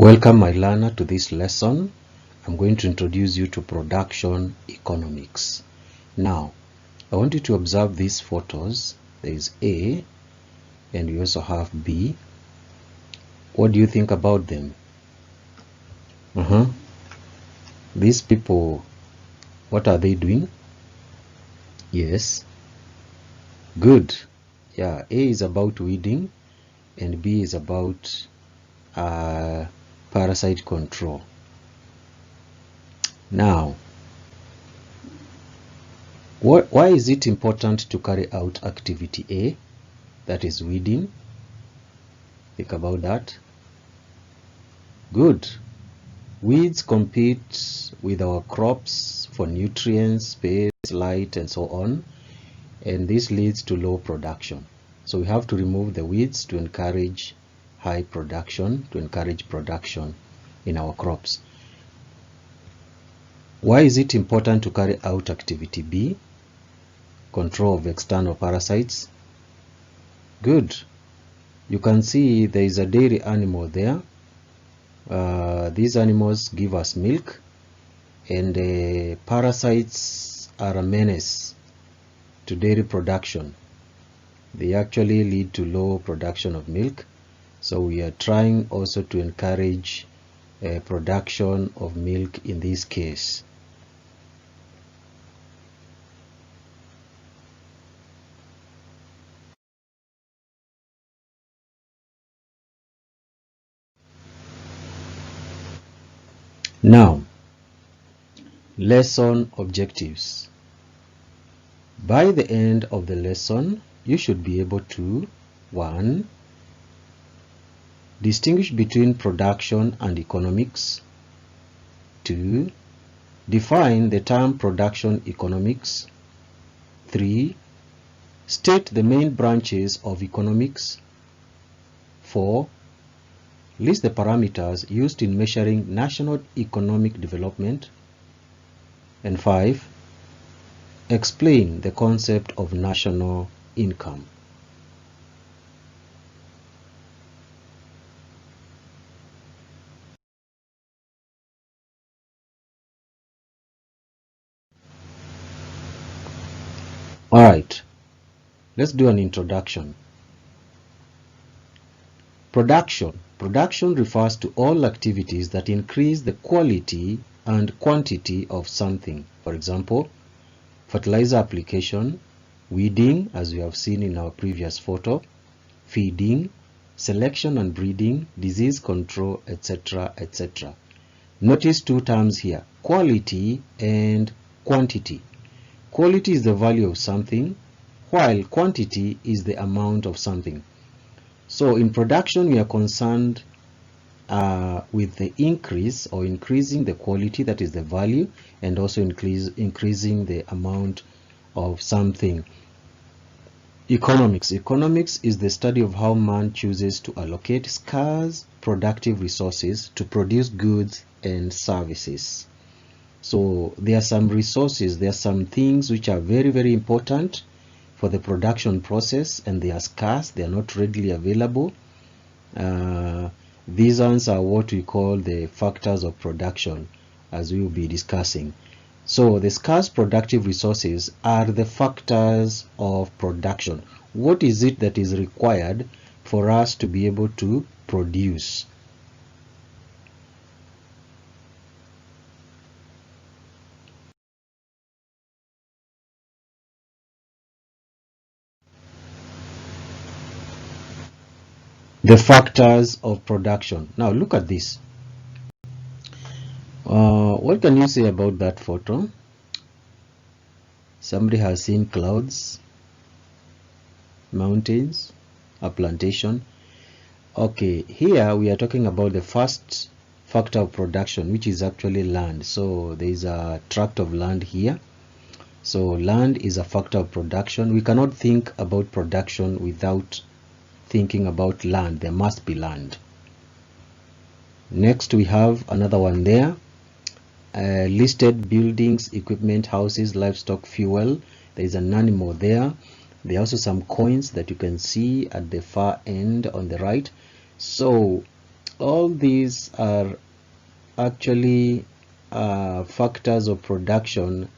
Welcome, my learner, to this lesson. I'm going to introduce you to production economics. Now, I want you to observe these photos. There is A, and we also have B. What do you think about them? These people, what are they doing? Yes, good. Yeah, A is about weeding, and B is about parasite control. Now, why is it important to carry out activity A, that is weeding? Think about that. Good. Weeds compete with our crops for nutrients, space, light, and so on, and this leads to low production. So we have to remove the weeds to encourage high production, to encourage production in our crops. Why is it important to carry out activity B? Control of external parasites. Good. You can see there is a dairy animal there. These animals give us milk, and parasites are a menace to dairy production. They actually lead to low production of milk. So we are trying also to encourage production of milk in this case. Now, lesson objectives. By the end of the lesson, you should be able to 1. Distinguish between production and economics. 2. Define the term production economics. 3. State the main branches of economics. 4. List the parameters used in measuring national economic development. And 5. Explain the concept of national income. Alright, let's do an introduction. Production. Production refers to all activities that increase the quality and quantity of something. For example, fertilizer application, weeding, as we have seen in our previous photo, feeding, selection and breeding, disease control, etc., etc. Notice two terms here, quality and quantity. Quality is the value of something, while quantity is the amount of something. So in production, we are concerned with the increase or increasing the quality, that is the value, and also increasing the amount of something. Economics. Economics is the study of how man chooses to allocate scarce productive resources to produce goods and services. So there are some resources, there are some things which are very, very important for the production process, and they are scarce, they are not readily available. These ones are what we call the factors of production, as we will be discussing. So the scarce productive resources are the factors of production. What is it that is required for us to be able to produce? The factors of production. Now look at this. What can you say about that photo? Somebody has seen clouds, mountains, a plantation. Okay, here we are talking about the first factor of production, which is actually land. So there is a tract of land here. So land is a factor of production. We cannot think about production without thinking about land. There must be land. Next, we have another one there. Listed buildings, equipment, houses, livestock, fuel. There is an animal there. There are also some coins that you can see at the far end on the right. So All these are actually factors of production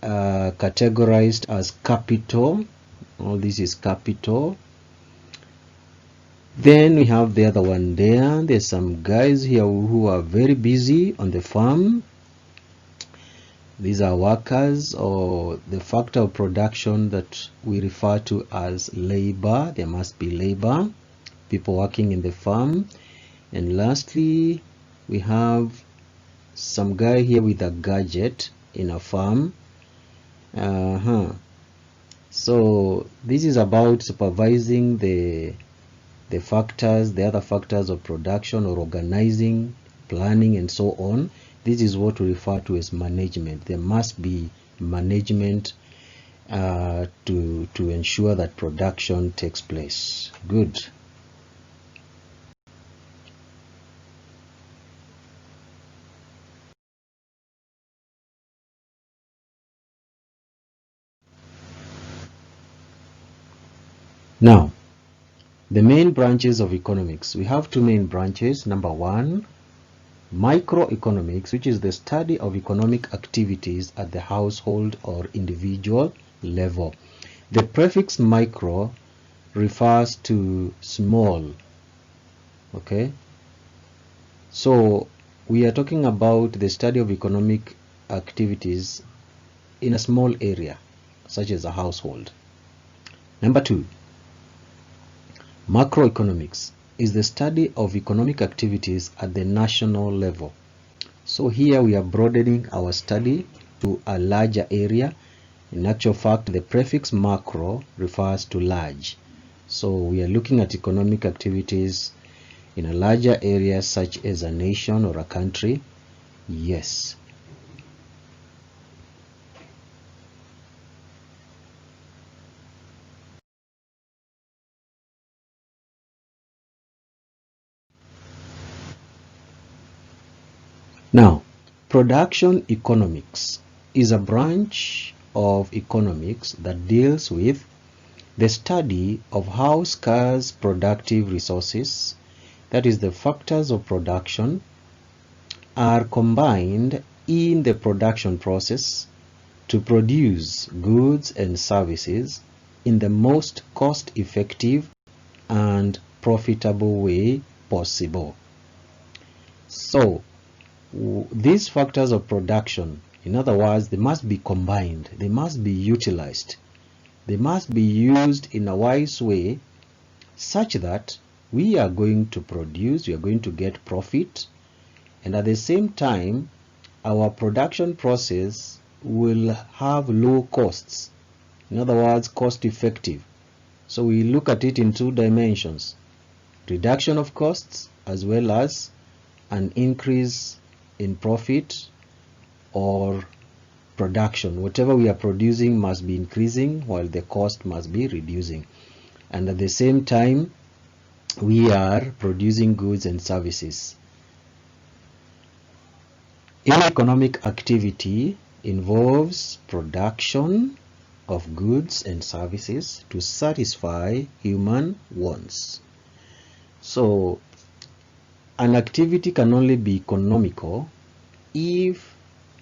categorized as capital. All this is capital. Then we have the other one there. There's some guys here who are very busy on the farm. These are workers, or the factor of production that we refer to as labor. There must be labor, people working in the farm. And lastly, we have some guy here with a gadget in a farm. So this is about supervising the factors, the other factors of production, or organizing, planning, and so on. This is what we refer to as management. There must be management to ensure that production takes place. Good. Now, the main branches of economics. We have two main branches. Number one, microeconomics, which is the study of economic activities at the household or individual level. The prefix micro refers to small. Okay, so we are talking about the study of economic activities in a small area, such as a household. Number two, macroeconomics is the study of economic activities at the national level. So here we are broadening our study to a larger area. In actual fact, the prefix macro refers to large. So we are looking at economic activities in a larger area, such as a nation or a country. Yes. Now, production economics is a branch of economics that deals with the study of how scarce productive resources, that is the factors of production, are combined in the production process to produce goods and services in the most cost-effective and profitable way possible. So, these factors of production, in other words, they must be combined, they must be utilized, they must be used in a wise way such that we are going to produce, we are going to get profit, and at the same time our production process will have low costs, in other words, cost effective. So we look at it in two dimensions: reduction of costs as well as an increase in profit or production. Whatever we are producing must be increasing while the cost must be reducing, and at the same time we are producing goods and services. Any economic activity involves production of goods and services to satisfy human wants. So an activity can only be economical if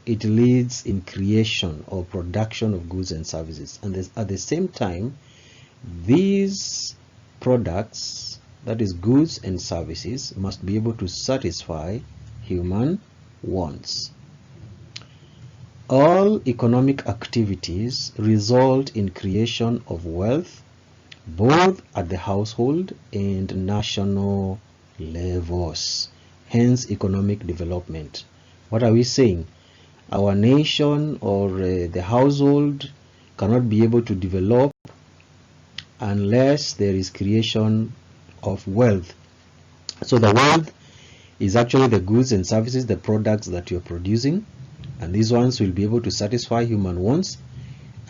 it leads in creation or production of goods and services, and at the same time these products, that is goods and services, must be able to satisfy human wants. All economic activities result in creation of wealth both at the household and national levels, hence economic development. What are we saying? Our nation or the household cannot be able to develop unless there is creation of wealth. So the wealth is actually the goods and services, the products that you're producing, and these ones will be able to satisfy human wants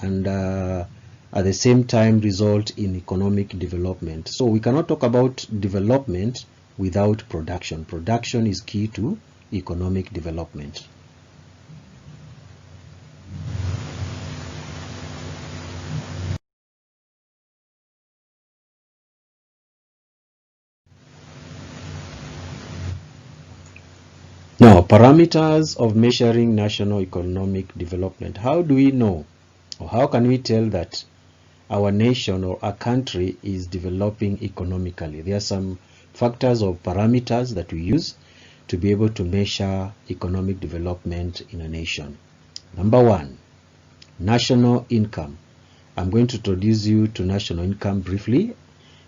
and at the same time result in economic development. So we cannot talk about development without production. Production is key to economic development. Now, parameters of measuring national economic development. How do we know, or how can we tell that our nation or a country is developing economically? There are some factors or parameters that we use to be able to measure economic development in a nation. Number one, national income. I'm going to introduce you to national income briefly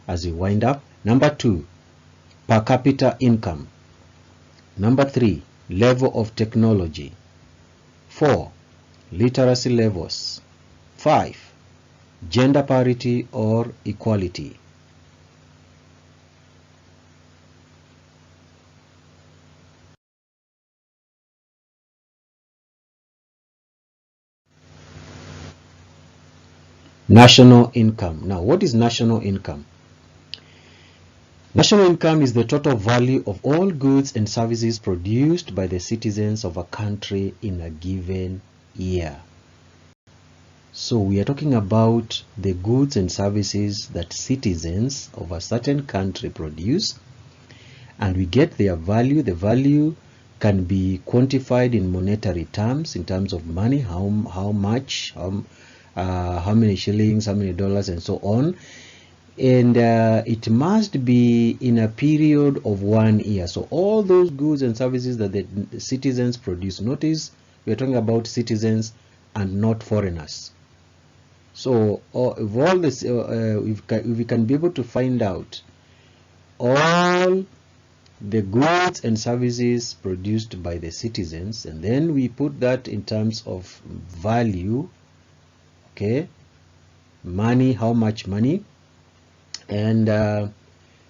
as we wind up. Number two, per capita income. Number three, level of technology. 4, literacy levels. 5, gender parity or equality. National income. Now, what is national income? National income is the total value of all goods and services produced by the citizens of a country in a given year. So we are talking about the goods and services that citizens of a certain country produce, and we get their value. The value can be quantified in monetary terms, in terms of money, how much, how many shillings, how many dollars, and so on. And it must be in a period of 1 year. So all those goods and services that the citizens produce, notice we're talking about citizens and not foreigners. So if all this, if we can be able to find out all the goods and services produced by the citizens, and then we put that in terms of value, okay, money, how much money, and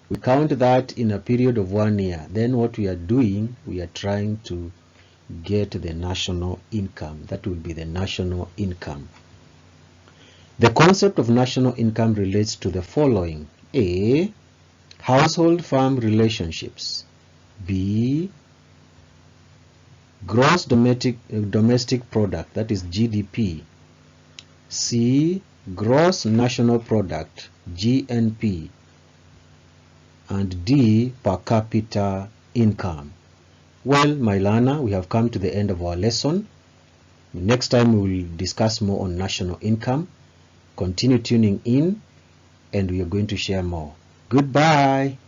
we count that in a period of 1 year, then what we are doing, we are trying to get the national income. That will be the national income. The concept of national income relates to the following: A, household farm relationships; B, gross domestic product, that is GDP; C, gross national product, GNP; and D, per capita income. Well, my learner, we have come to the end of our lesson. Next time we will discuss more on national income. Continue tuning in, and we are going to share more. Goodbye.